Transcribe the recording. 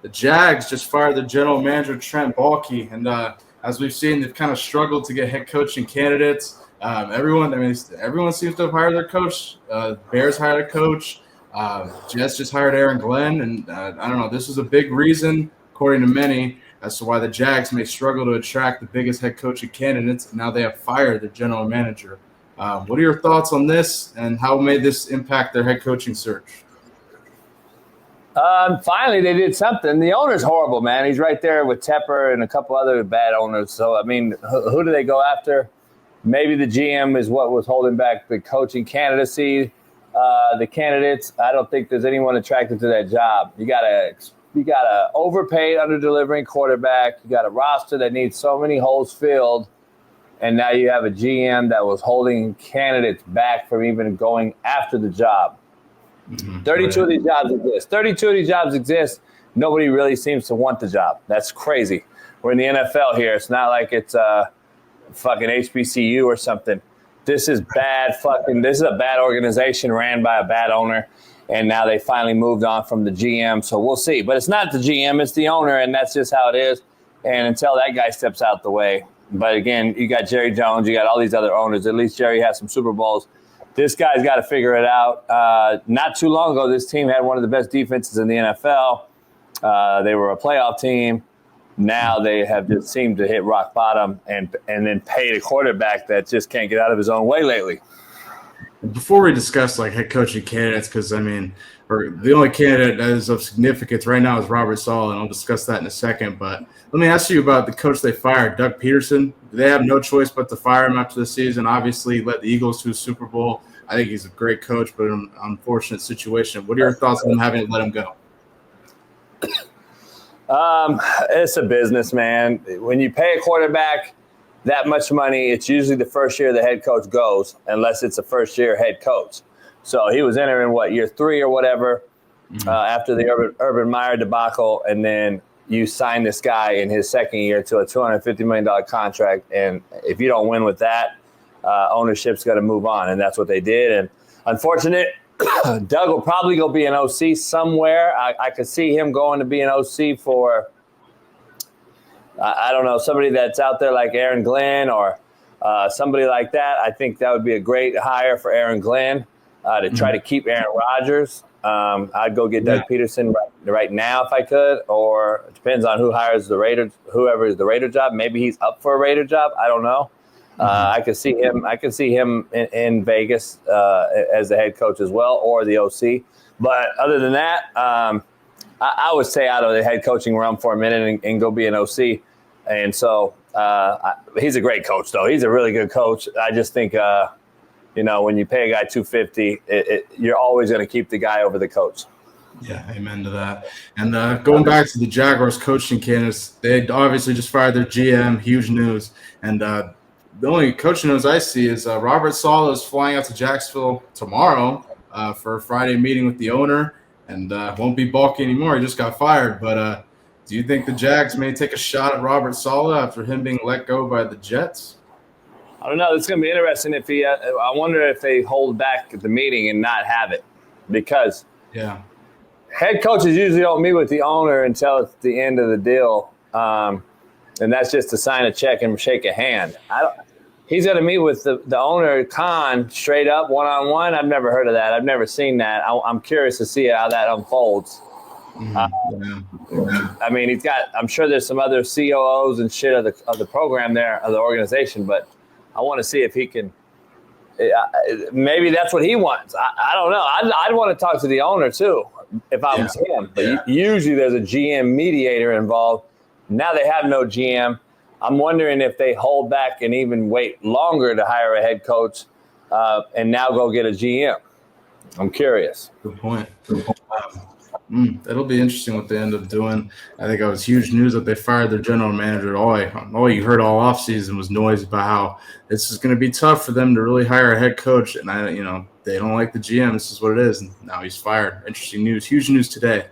the Jags just fired their general manager, Trent Baalke. And as we've seen, they've kind of struggled to get head coaching candidates. Everyone seems to have hired their coach. Bears hired a coach. Jets just hired Aaron Glenn. And I don't know, this is a big reason, according to many, as to why the Jags may struggle to attract the biggest head coaching candidates. Now they have fired their general manager. What are your thoughts on this, and how may this impact their head coaching search? Finally, they did something. The owner's horrible, man. He's right there with Tepper and a couple other bad owners. So, I mean, who do they go after? Maybe the GM is what was holding back the coaching candidacy. The candidates, I don't think there's anyone attracted to that job. You got a overpaid, under-delivering quarterback. You got a roster that needs so many holes filled. And now you have a GM that was holding candidates back from even going after the job. 32 of these jobs exist. 32 of these jobs exist. Nobody really seems to want the job. That's crazy. We're in the NFL here. It's not like it's fucking HBCU or something. This is bad this is a bad organization ran by a bad owner, and now they finally moved on from the GM. So we'll see. But it's not the GM, it's the owner, and that's just how it is. And until that guy steps out the way. But again, you got Jerry Jones, you got all these other owners. At least Jerry has some Super Bowls. This guy's got to figure it out. Not too long ago, this team had one of the best defenses in the NFL. They were a playoff team. Now they have just seemed to hit rock bottom and then paid a quarterback that just can't get out of his own way lately. Before we discuss like head coaching candidates, because the only candidate that is of significance right now is Robert Saleh, and I'll discuss that in a second. But let me ask you about the coach they fired, Doug Peterson. They have no choice but to fire him after the season. Obviously, led the Eagles to a Super Bowl. I think he's a great coach, but an unfortunate situation. What are your thoughts on having to let him go? It's a business, man. When you pay a quarterback that much money, it's usually the first year the head coach goes, unless it's a first-year head coach. So he was entering, year 3 or whatever, after the Urban Meyer debacle, and then you sign this guy in his second year to a $250 million contract, and if you don't win with that, ownership's got to move on, and that's what they did. And unfortunate, Doug will probably go be an OC somewhere. I could see him going to be an OC for, I don't know, somebody that's out there like Aaron Glenn or somebody like that. I think that would be a great hire for Aaron Glenn to try to keep Aaron Rodgers. I'd go get Doug Peterson right now if I could, or it depends on who hires the Raiders, whoever is the Raider job. Maybe he's up for a Raider job. I don't know. I could see him in Vegas as the head coach as well, or the OC. But other than that, I would stay out of the head coaching realm for a minute and go be an OC. And so he's a great coach, though. He's a really good coach. I just think, when you pay a guy $250, you're always going to keep the guy over the coach. Yeah, amen to that. And going back to the Jaguars coaching candidates, they obviously just fired their GM. Huge news. And the only coaching news I see is Robert Saleh is flying out to Jacksonville tomorrow for a Friday meeting with the owner, and won't be Baalke anymore. He just got fired. But do you think the Jags may take a shot at Robert Saleh after him being let go by the Jets? I don't know. It's going to be interesting if he. I wonder if they hold back the meeting and not have it, because head coaches usually don't meet with the owner until it's the end of the deal, and that's just to sign a check and shake a hand. He's going to meet with the owner, Khan, straight up, one-on-one. I've never heard of that. I've never seen that. I'm curious to see how that unfolds. I mean, I'm sure there's some other COOs and shit of the program there, of the organization, but I want to see if he can. Maybe that's what he wants. I don't know. I'd want to talk to the owner too if I was him. But usually there's a GM mediator involved. Now they have no GM. I'm wondering if they hold back and even wait longer to hire a head coach and now go get a GM. I'm curious. Good point. That'll be interesting what they end up doing. I think it was huge news that they fired their general manager. All you heard all offseason was noise about how this is going to be tough for them to really hire a head coach. And they don't like the GM. This is what it is. And now he's fired. Interesting news. Huge news today.